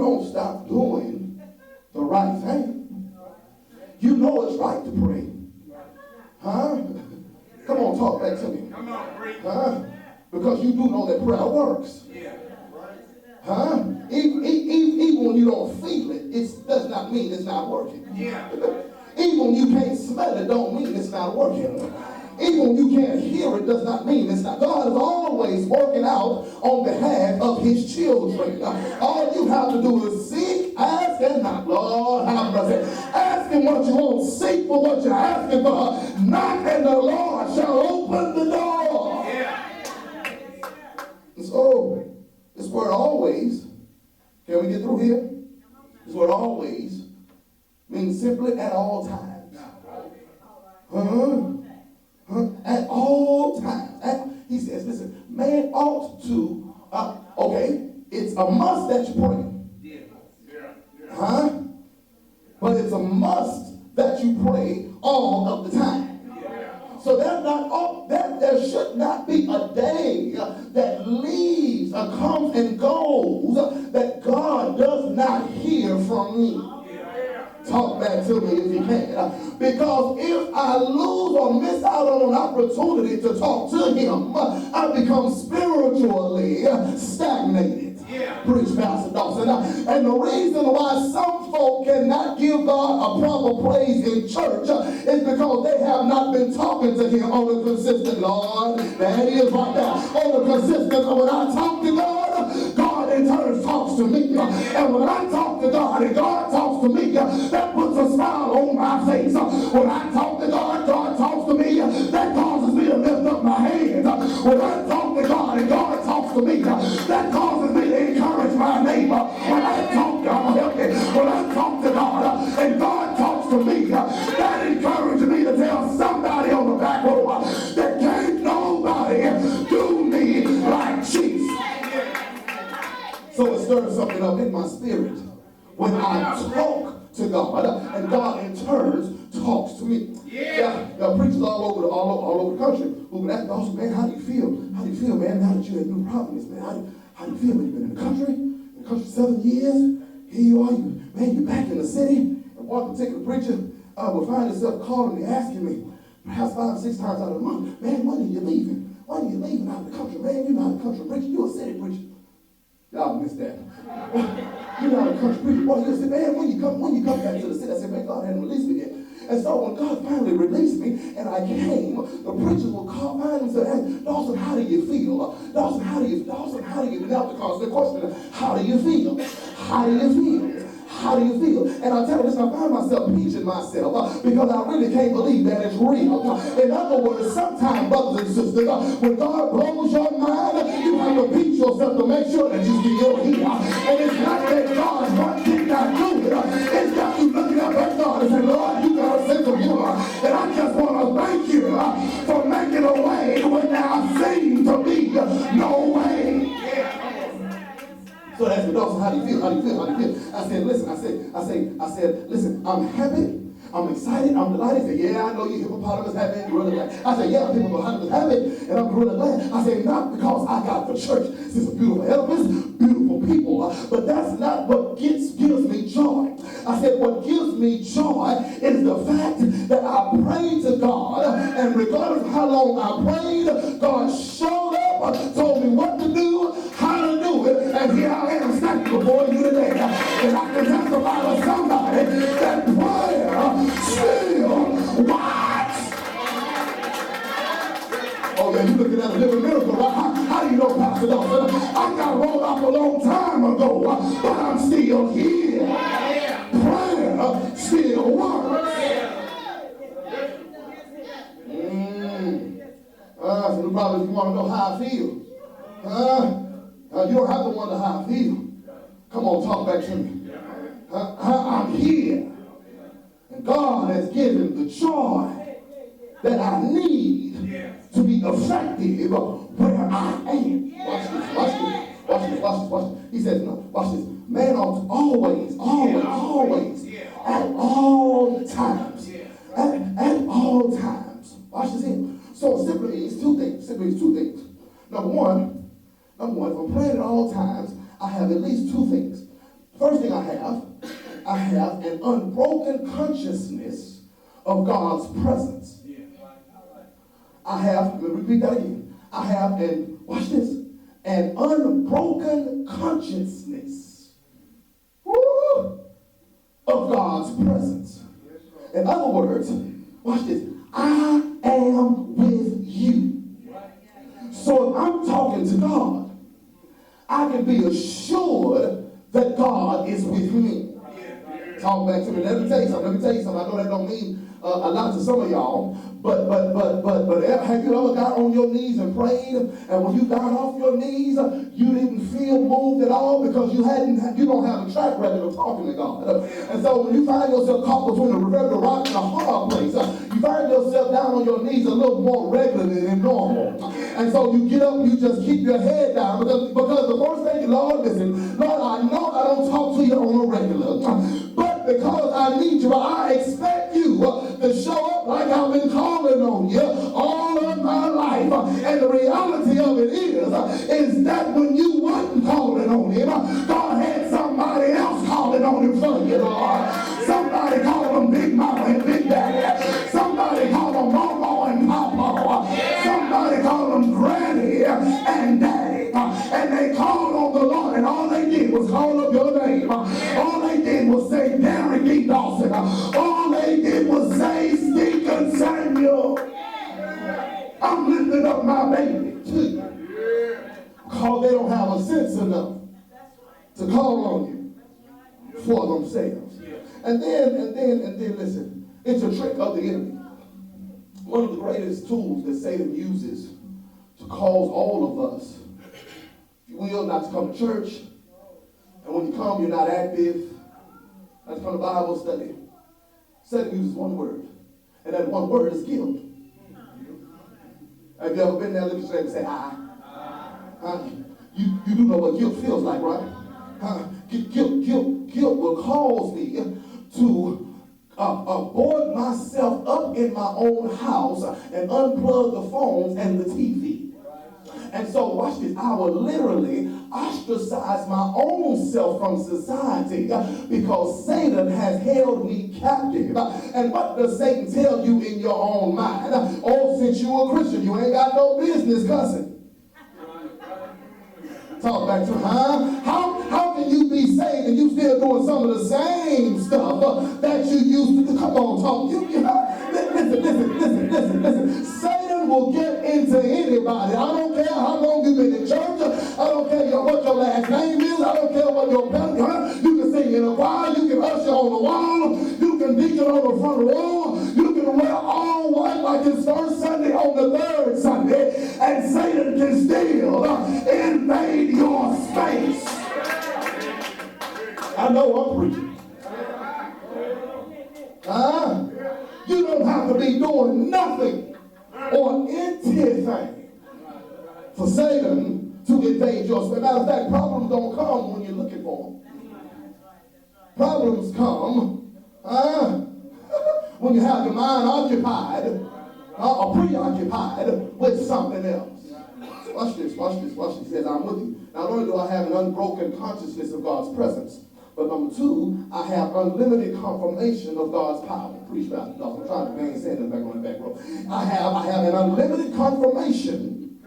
don't stop doing the right thing. You know it's right to pray. Huh? Come on, talk back to me. Huh? Because you do know that prayer works. Huh? Even when you don't feel it, it does not mean it's not working. Even when you can't smell it, don't mean it's not working. Even when you can't hear it, does not mean it's not. God is always working out on behalf of his children. All you have to do is seek, ask, and knock. Lord, have mercy. Ask him what you want. Seek for what you're asking for. Knock, and the Lord shall open the door. And so, this word always, can we get through here? This word always means simply at all times. At all times. He says, listen, man ought to, okay, it's a must that you pray. But it's a must that you pray all of the time. So there should not be a day that leaves or comes and goes that God does not hear from me. Talk back to me if you can. Because if I lose or miss out on an opportunity to talk to him, I become spiritually stagnated. Preach, Pastor Dawson. And the reason why some folk cannot give God a proper praise in church is because they have not been talking to him on a consistent, Lord. There he is right there. On a consistent, when I talk to God, God in turn talks to me. And when I talk to God and God talks to me, that puts a smile on my face. When I talk to God, God talks to me. That causes me to lift up my hands. When I talk to God and God talks to me, that causes me to encourage my neighbor. When I talk to God, when I talk to God and God talks to me, that encourages me to tell somebody on the back row that can't nobody do me like Jesus. So it stirs something up in my spirit when I talk to God, and God in turn talks to me. Now preachers all over the country who would ask Dawson, man, how do you feel? How do you feel, man, now that you have new problems, man? How do you feel? You've been in the country 7 years. Here you are, you're back in the city. And one particular preacher will find himself calling me, asking me, perhaps 5 or 6 times out of the month, man, when are you leaving? When are you leaving out of the country? Man, you're not a country preacher, you're a city preacher. Y'all missed that. You're not a country preacher. Boy, you said, man, when you come back to the city, I said, man, God hadn't released me yet. And so when God finally released me and I came, the preachers will call mine and say, hey, Dawson, how do you feel? Dawson, how do you now because the question is, how do you feel? How do you feel? How do you feel? And I tell you this, I find myself pinching myself because I really can't believe that it's real. In other words, sometimes, brothers and sisters, when God blows your mind, you have to pinch yourself to make sure that you still here. And it's not that God did not do it. It's got you looking up at God and saying, Lord, you got a sense of humor. And I just want to thank you for making a way when there seems to be no way. So that's what Dawson, how do you feel? How do you feel? How do you feel? I said, listen, I said, listen, I'm happy. I'm excited. I'm delighted. He said, yeah, I know you hippopotamus happy and really glad. I said, yeah, hippopotamus happy and I'm really glad. I said, not because I got the church. This is beautiful edifice, beautiful people, but that's not what gives me joy. I said, what gives me joy is the fact that I prayed to God, and regardless of how long I prayed, God showed up, told me what to do, how to do it, and here I am standing before you today. And I can testify to somebody that prayer still works. Oh, man, you looking at a living miracle, right? How do you know, Pastor Dawson? I got rolled off a long time ago, but I'm still here. Prayer still works. So the problem is you want to know how I feel. You don't have to wonder how I feel. Come on, talk back to me. I'm here. And God has given the joy that I need to be effective where I am. Watch this. He says, no, watch this. Man ought to always, at all times. At all times. Watch this here. So it simply means two things. Number one, if I'm praying at all times, I have at least two things. First thing I have an unbroken consciousness of God's presence. Let me repeat that again. I have watch this, an unbroken consciousness of God's presence. In other words, watch this, I am with you. So if I'm talking to God, I can be assured that God is with me. Talk back to me. Let me tell you something. I know that don't mean a lot to some of y'all, but have you ever got on your knees and prayed, and when you got off your knees, you didn't feel moved at all because you don't have a track record of talking to God. And so when you find yourself caught between the rock and a hard place, you find yourself down on your knees a little more regularly than normal. And so you get up, you just keep your head down because the first thing, Lord, listen, Lord, I know I don't talk to you on a regular, but because I need you, I expect you to show up like I've been calling on you all of my life. And the reality of it is that when you wasn't calling on him, God had somebody else calling on him for you, Lord. Somebody called him Big Mama and Big Daddy. Somebody called him Mama and Papa. Somebody called him Granny and Daddy. And they called on the Lord, and all they did was call up your name. All they did was say Derek D. Dawson. All they did was say Deacon Samuel. I'm lifting up my baby too. Because they don't have a sense enough to call on you for themselves. And then listen, it's a trick of the enemy. One of the greatest tools that Satan uses to cause all of us, if you will, not to come to church, and when you come, you're not active, not to come to Bible study. Satan uses one word, and that one word is guilt. Have you ever been there, look at your neighbor and say, I? You do know what guilt feels like, right? Guilt will cause me to board myself up in my own house and unplug the phones and the TV. And so, watch this, I will literally ostracize my own self from society because Satan has held me captive. And what does Satan tell you in your own mind? Oh, since you're a Christian, you ain't got no business cussing. Talk back to him. How can you be saved and you still doing some of the same stuff that you used to do? Come on, talk. Listen. Satan will get into anybody. I don't care how long you've been in church. I don't care what your last name is. I don't care what your belly. You can sing in a choir. You can usher on the wall. You can deacon on the front row. You can wear all white like it's first Sunday on the third Sunday. And Satan can still invade your space. I know I'm preaching. You don't have to be doing nothing or anything for Satan to invade your space. Matter of fact, problems don't come when you're looking for them. Problems come when you have your mind occupied or preoccupied with something else. Watch this. He says, I'm with you. Not only do I have an unbroken consciousness of God's presence, but number two, I have unlimited confirmation of God's power. Preach about it, dog. I'm trying to maintain that back on the back row. I have an unlimited confirmation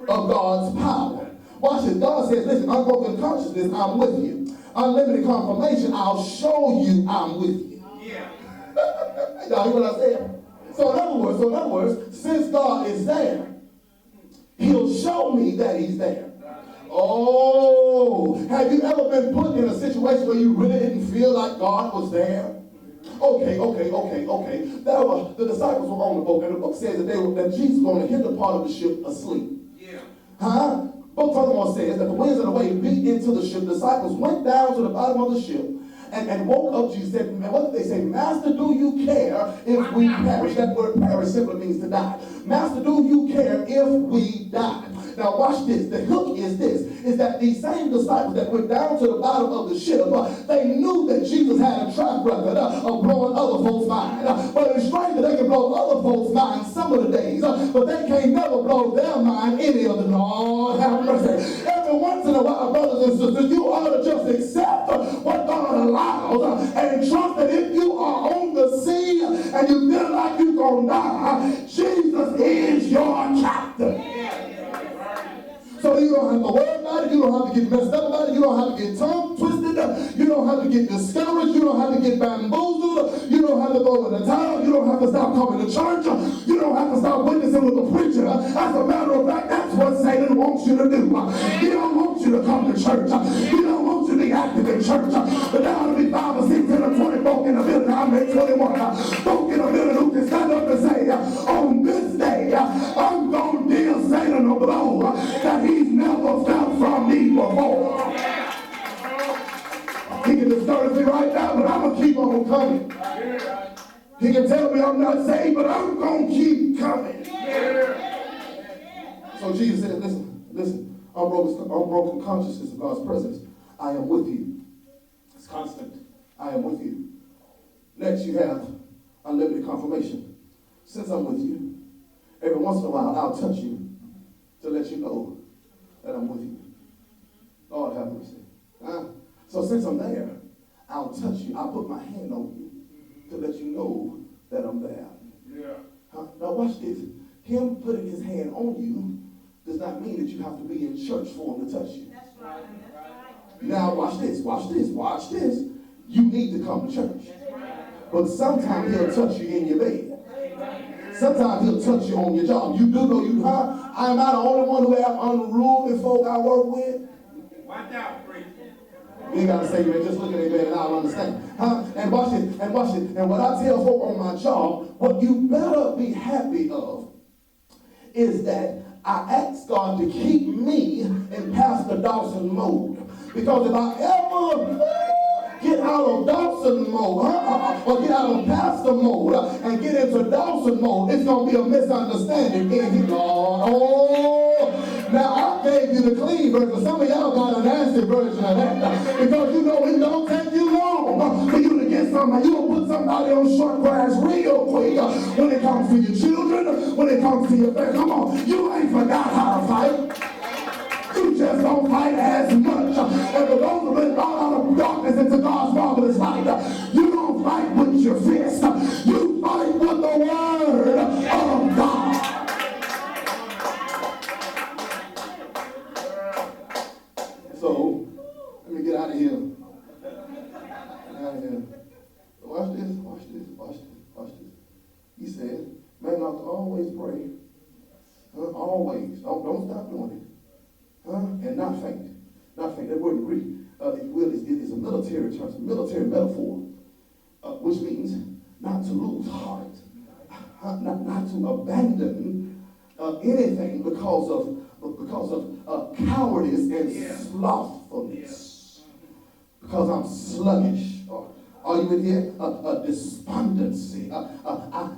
of God's power. Watch this. God says, listen, unbroken consciousness, I'm with you. Unlimited confirmation, I'll show you I'm with you. Yeah. Y'all hear what I said? So in other words, since God is there, he'll show me that he's there. Oh, have you ever been put in a situation where you really didn't feel like God was there? Okay. The disciples were on the boat, and the book says that Jesus was on the hinder part of the ship asleep. Yeah. Book furthermore says that the winds of the wave beat into the ship. The disciples went down to the bottom of the ship and woke up Jesus. Said, what did they say? Master, do you care if we perish? That word perish simply means to die. Master, do you care if we die? Now watch this. The hook is this, is that these same disciples that went down to the bottom of the ship, they knew that Jesus had a track record of blowing other folks' minds. But it's strange that they can blow other folks' minds some of the days, but they can't never blow their mind any of the Lord have mercy. Every once in a while, brothers and sisters, you ought to just accept what going to die. Jesus is your captain. So you don't have to worry about it. You don't have to get messed up about it. You don't have to get tongue twisted. You don't have to get discouraged. You don't have to get bamboozled. You don't have to throw in the towel. You don't have to stop coming to church. You don't have to stop witnessing with the preacher. As a matter of fact, that's what Satan wants you to do. He don't want you to come to church. He don't want you to be active in church. But there ought to be 5 or 6 or 20 folk in the building. I make 21. Folk in the building who can stand up and say, on this day, I'm going to deal Satan a blow that he's never felt from me before. He can discourage me right now, but I'm going to keep on coming. He can tell me I'm not saved, but I'm going to keep coming. So Jesus said, listen, unbroken consciousness of God's presence. I am with you. It's constant. I am with you. Next, you have unlimited confirmation. Since I'm with you, every once in a while, I'll touch you to let you know that I'm with you. Lord have mercy. So since I'm there, I'll touch you. I'll put my hand on you to let you know that I'm there. Now watch this. Him putting his hand on you does not mean that you have to be in church for him to touch you. That's right. Now watch this. You need to come to church. But sometimes he'll touch you in your bed. Sometimes he'll touch you on your job. You do know I'm not the only one who have unruly folk I work with. Watch out, preacher. You ain't got to say, man, just look at it, man, and I'll understand. And watch it. And what I tell folk on my job, what you better be happy of is that I ask God to keep me in Pastor Dawson mode. Because if I ever get out of Dawson mode, or get out of Pastor mode and get into Dawson mode, it's going to be a misunderstanding in here, Lord. Now, I gave you the clean version. Some of y'all got a nasty version of that. Because you know it don't take you long for you to get somebody. You'll put somebody on short grass real quick when it comes to your children, when it comes to your family. Come on, you ain't forgot how to fight. You just don't fight as much. And for those who been brought out of darkness into God's marvelous light, you don't fight with your fist. You fight with the word of God. So, let me get out of here. Watch this. He said, man ought to always pray. Always. Don't stop doing it. And not faint. Not faint. That word in Greek, if you will, is a military term, a military metaphor, which means not to lose heart. Not to abandon anything because of cowardice and slothfulness. Because I'm sluggish. Are you with here? Despondency. I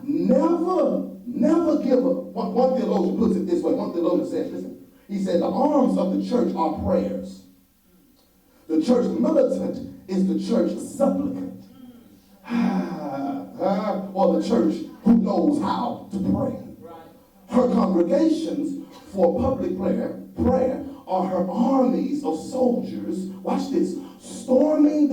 never give up. One theologian puts it this way. One theologian says, listen, he said, the arms of the church are prayers. The church militant is the church supplicant. Or the church who knows how to pray. Her congregations for public prayer are her armies of soldiers, watch this, storming